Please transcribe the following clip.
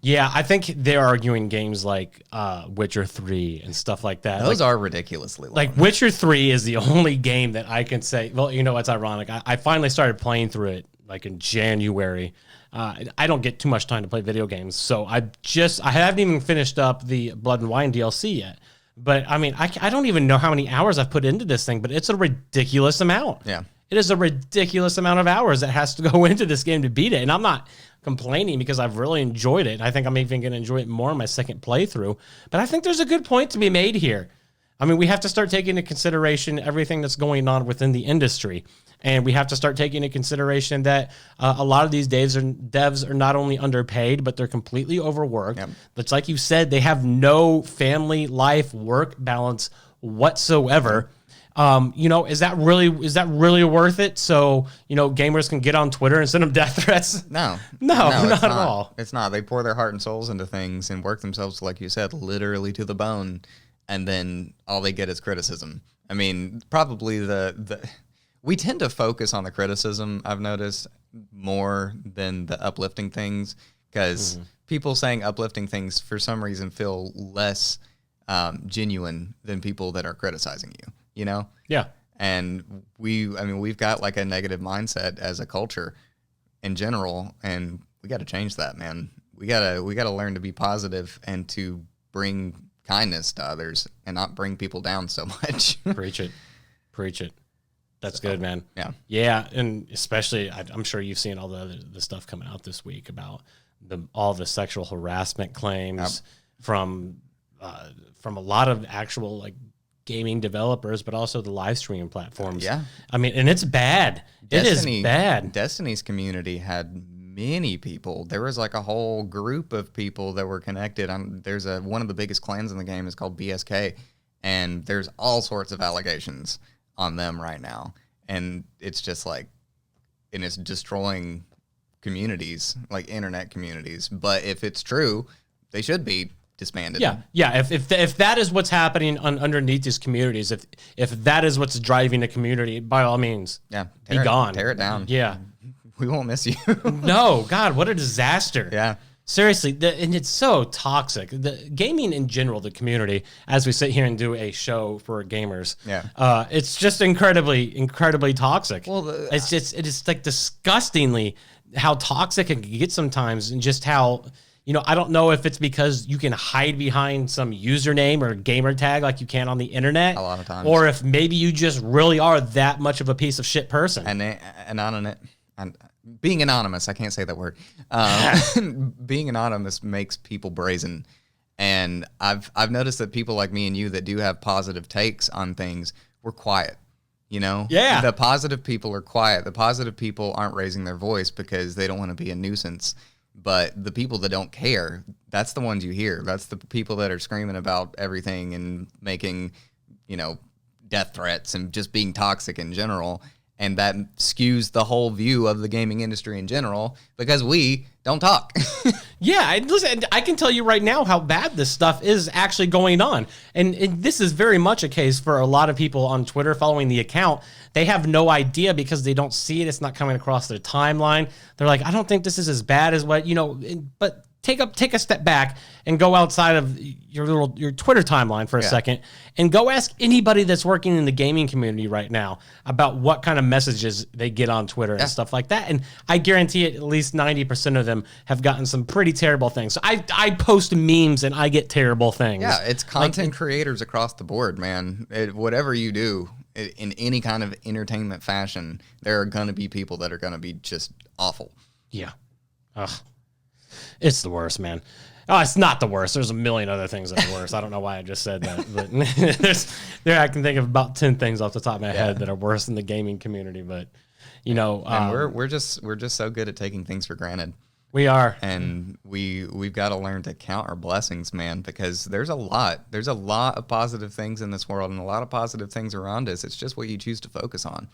Yeah, I think they're arguing games like Witcher 3 and stuff like that. Those are ridiculously long. Like Witcher 3 is the only game that I can say, well, you know, it's ironic. I finally started playing through it like in January. I don't get too much time to play video games, so I haven't even finished up the Blood and Wine DLC yet. But I mean, I don't even know how many hours I've put into this thing, but it's a ridiculous amount. Yeah. It is a ridiculous amount of hours that has to go into this game to beat it. And I'm not complaining because I've really enjoyed it. I think I'm even going to enjoy it more in my second playthrough. But I think there's a good point to be made here. I mean, we have to start taking into consideration everything that's going on within the industry. And we have to start taking into consideration that a lot of these devs are not only underpaid, but they're completely overworked. Yep. It's like you said, they have no family life work balance whatsoever. You know, is that really worth it? So, you know, gamers can get on Twitter and send them death threats? No, not at all. It's not. They pour their heart and souls into things and work themselves, like you said, literally to the bone. And then all they get is criticism. I mean, probably we tend to focus on the criticism, I've noticed, more than the uplifting things, because people saying uplifting things for some reason feel less genuine than people that are criticizing you, you know? Yeah. And we've got like a negative mindset as a culture in general, and we got to change that, man. We got to learn to be positive and to bring kindness to others and not bring people down so much. Preach it. That's good, man. Yeah. Yeah, and especially, I'm sure you've seen all the stuff coming out this week about all the sexual harassment claims from a lot of actual like gaming developers, but also the live streaming platforms. Yeah. I mean, and it's bad. It is bad. Destiny's community had many people. There was like a whole group of people that were connected. There's one of the biggest clans in the game is called BSK, and there's all sorts of allegations on them right now, and it's just like, and it's destroying communities, like internet communities. But if it's true, they should be disbanded. Yeah. If that is what's happening underneath these communities, if that is what's driving the community, by all means, be gone. Tear it down. Yeah, we won't miss you. No, God, what a disaster. Yeah. Seriously, and it's so toxic. The gaming in general, the community, as we sit here and do a show for gamers, it's just incredibly toxic. Well, it is like disgustingly how toxic it can get sometimes, and just how, you know, I don't know if it's because you can hide behind some username or gamer tag like you can on the internet, a lot of times, or if maybe you just really are that much of a piece of shit person. And being anonymous, I can't say that word. Being anonymous makes people brazen, and I've noticed that people like me and you that do have positive takes on things, we're quiet. You know, the positive people are quiet. The positive people aren't raising their voice because they don't want to be a nuisance. But the people that don't care, that's the ones you hear. That's the people that are screaming about everything and making, you know, death threats and just being toxic in general. And that skews the whole view of the gaming industry in general because we don't talk. Yeah, listen, I can tell you right now how bad this stuff is actually going on. And this is very much a case for a lot of people on Twitter following the account. They have no idea because they don't see it. It's not coming across their timeline. They're like, I don't think this is as bad as what, you know, but take a step back and go outside of your Twitter timeline for a second and go ask anybody that's working in the gaming community right now about what kind of messages they get on Twitter and stuff like that. And I guarantee it, at least 90% of them have gotten some pretty terrible things. So I post memes and I get terrible things. Yeah, it's content creators across the board, man. Whatever you do in any kind of entertainment fashion, there are going to be people that are going to be just awful. Yeah. Ugh. It's the worst, man. Oh, it's not the worst. There's a million other things that are worse. I don't know why I just said that, but I can think of about 10 things off the top of my head that are worse in the gaming community. But you know, and we're just so good at taking things for granted. We are, and we've got to learn to count our blessings, man. Because there's a lot of positive things in this world, and a lot of positive things around us. It's just what you choose to focus on.